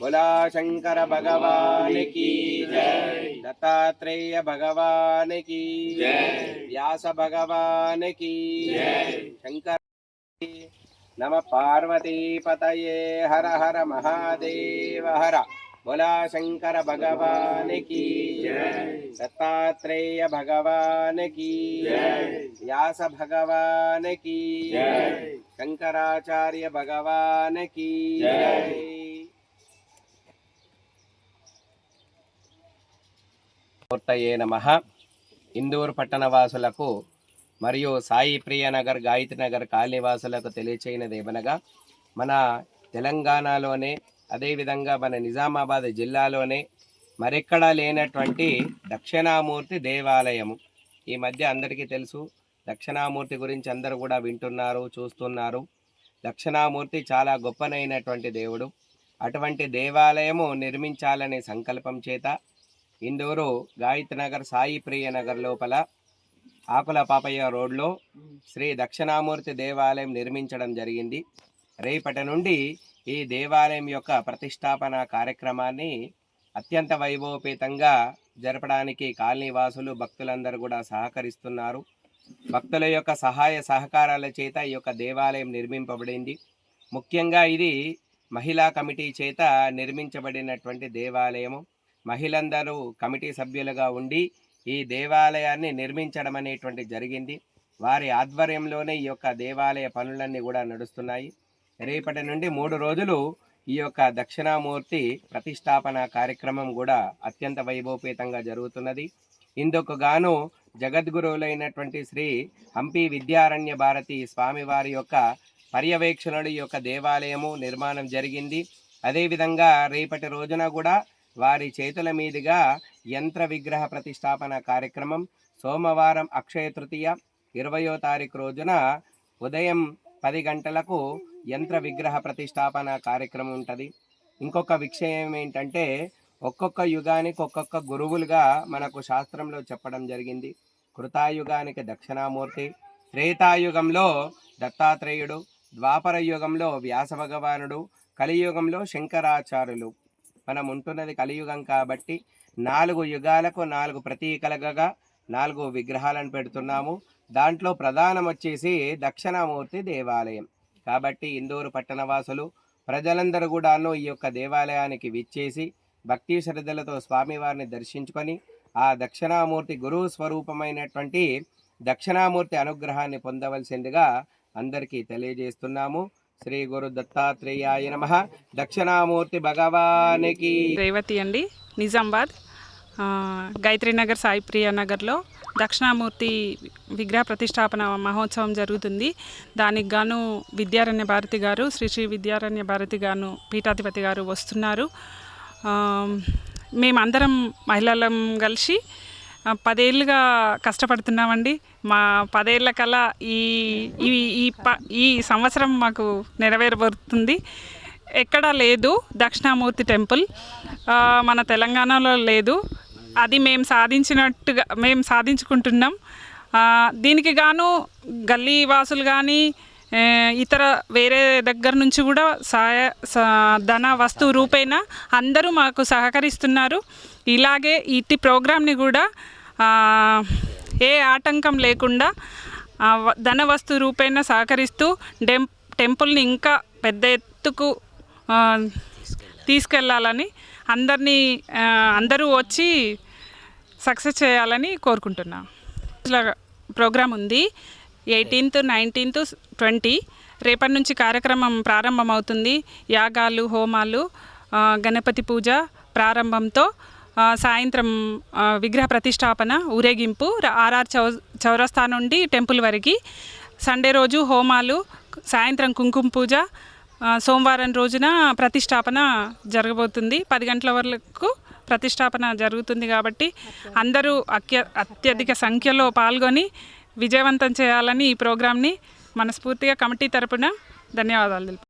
बोला शंकर भगवान की जय, दत्तात्रेय भगवान की जय, व्यास भगवान की जय, शंकर नमः पार्वती पतये हर हर महादेव हर। बोला शंकर भगवान की जय, दत्तात्रेय भगवान की जय, व्यास भगवान की जय, शंकराचार्य भगवान की जय। మూర్తయే నమః. ఇందూరు పట్టణవాసులకు మరియు సాయి ప్రియనగర్ గాయత్రి నగర్ కాలనీవాసులకు తెలియచేయనిదేమనగా, మన తెలంగాణలోనే అదేవిధంగా మన నిజామాబాద్ జిల్లాలోనే మరెక్కడా లేనటువంటి దక్షిణామూర్తి దేవాలయము. ఈ మధ్య అందరికీ తెలుసు, దక్షిణామూర్తి గురించి అందరూ కూడా వింటున్నారు, చూస్తున్నారు. దక్షిణామూర్తి చాలా గొప్పనైనటువంటి దేవుడు. అటువంటి దేవాలయము నిర్మించాలనే సంకల్పం చేత ఇందూరు గాయత్రి నగర్ సాయి ప్రియ నగర్ లోపల ఆకుల పాపయ్య రోడ్లో శ్రీ దక్షిణామూర్తి దేవాలయం నిర్మించడం జరిగింది. రేపటి నుండి ఈ దేవాలయం యొక్క ప్రతిష్టాపన కార్యక్రమాన్ని అత్యంత వైభవపేతంగా జరపడానికి కాలనీవాసులు భక్తులందరూ కూడా సహకరిస్తున్నారు. భక్తుల యొక్క సహాయ సహకారాల చేత ఈ యొక్క దేవాలయం నిర్మింపబడింది. ముఖ్యంగా ఇది మహిళా కమిటీ చేత నిర్మించబడినటువంటి దేవాలయము. మహిళందరూ కమిటీ సభ్యులుగా ఉండి ఈ దేవాలయాన్ని నిర్మించడం అనేటువంటి జరిగింది. వారి ఆధ్వర్యంలోనే ఈ యొక్క దేవాలయ పనులన్నీ కూడా నడుస్తున్నాయి. రేపటి నుండి 3 రోజులు ఈ యొక్క దక్షిణామూర్తి ప్రతిష్టాపన కార్యక్రమం కూడా అత్యంత వైభవపేతంగా జరుగుతున్నది. ఇందుకు గాను జగద్గురువులైనటువంటి శ్రీ హంపి విద్యారణ్య భారతి స్వామివారి యొక్క పర్యవేక్షణలో ఈ యొక్క దేవాలయము నిర్మాణం జరిగింది. అదేవిధంగా రేపటి రోజున కూడా వారి చేతుల మీదుగా యంత్ర విగ్రహ ప్రతిష్టాపన కార్యక్రమం సోమవారం అక్షయ తృతీయ 20వ తారీఖు రోజున ఉదయం 10 గంటలకు యంత్ర విగ్రహ ప్రతిష్టాపన కార్యక్రమం ఉంటుంది. ఇంకొక విషయం ఏంటంటే, ఒక్కొక్క యుగానికి ఒక్కొక్క గురువులుగా మనకు శాస్త్రంలో చెప్పడం జరిగింది. కృతాయుగానికి దక్షిణామూర్తి, త్రేతాయుగంలో దత్తాత్రేయుడు, ద్వాపర యుగంలో వ్యాస భగవానుడు, కలియుగంలో శంకరాచార్యులు. మనం ఉంటున్నది కలియుగం కాబట్టి 4 యుగాలకు 4 ప్రతీకలుగా 4 విగ్రహాలను పెడుతున్నాము. దాంట్లో ప్రధానం వచ్చేసి దక్షిణామూర్తి దేవాలయం. కాబట్టి ఇందూరు పట్టణవాసులు ప్రజలందరూ కూడాను ఈ యొక్క దేవాలయానికి విచ్చేసి భక్తి శ్రద్ధలతో స్వామివారిని దర్శించుకొని ఆ దక్షిణామూర్తి గురువు స్వరూపమైనటువంటి దక్షిణామూర్తి అనుగ్రహాన్ని పొందవలసిందిగా అందరికీ తెలియజేస్తున్నాము. శ్రీ గురు దత్తాత్రేయాయ నమః. దక్షిణామూర్తి భగవానికి. రేవతి అండి, నిజామాబాద్ గాయత్రి నగర్ సాయి ప్రియ నగర్లో దక్షిణామూర్తి విగ్రహ ప్రతిష్టాపన మహోత్సవం జరుగుతుంది. దానికి గాను విద్యారణ్య భారతి గారు, శ్రీ విద్యారణ్య భారతి గారు పీఠాధిపతి గారు వస్తున్నారు. మేమందరం మహిళలం కలిసి 10 ఏళ్ళుగా కష్టపడుతున్నామండి. మా 10 ఏళ్ళ కల్లా ఈ సంవత్సరం మాకు నెరవేరబోతుంది. ఎక్కడా లేదు దక్షిణామూర్తి టెంపుల్, మన తెలంగాణలో లేదు. అది మేము సాధించుకుంటున్నాం. దీనికి గాను గల్లీ వాసులు కానీ ఇతర వేరే దగ్గర నుంచి కూడా ధన వస్తు రూపేణ అందరూ మాకు సహకరిస్తున్నారు. ఇలాగే ఇట్టి ప్రోగ్రామ్ని కూడా ఏ ఆటంకం లేకుండా ధన వస్తు రూపేణ సహకరిస్తూ టెంపుల్ని ఇంకా పెద్ద ఎత్తుకు తీసుకెళ్ళాలని అందరూ వచ్చి సక్సెస్ చేయాలని కోరుకుంటున్నాం. ప్రోగ్రాం ఉంది 18th, 19th, 20 రేపటి నుంచి కార్యక్రమం ప్రారంభమవుతుంది. యాగాలు, హోమాలు, గణపతి పూజ ప్రారంభంతో సాయంత్రం విగ్రహ ప్రతిష్టాపన, ఊరేగింపు ఆర్ఆర్ చౌరస్తా నుండి టెంపుల్ వరకు. సండే రోజు హోమాలు, సాయంత్రం కుంకుమ పూజ, సోమవారం రోజున ప్రతిష్టాపన జరగబోతుంది. 10 గంటల వరకు ప్రతిష్టాపన జరుగుతుంది. కాబట్టి అందరూ అత్యధిక సంఖ్యలో పాల్గొని విజయవంతం చేయాలని ఈ ప్రోగ్రామ్ని మనస్ఫూర్తిగా కమిటీ తరపున ధన్యవాదాలు తెలుపు.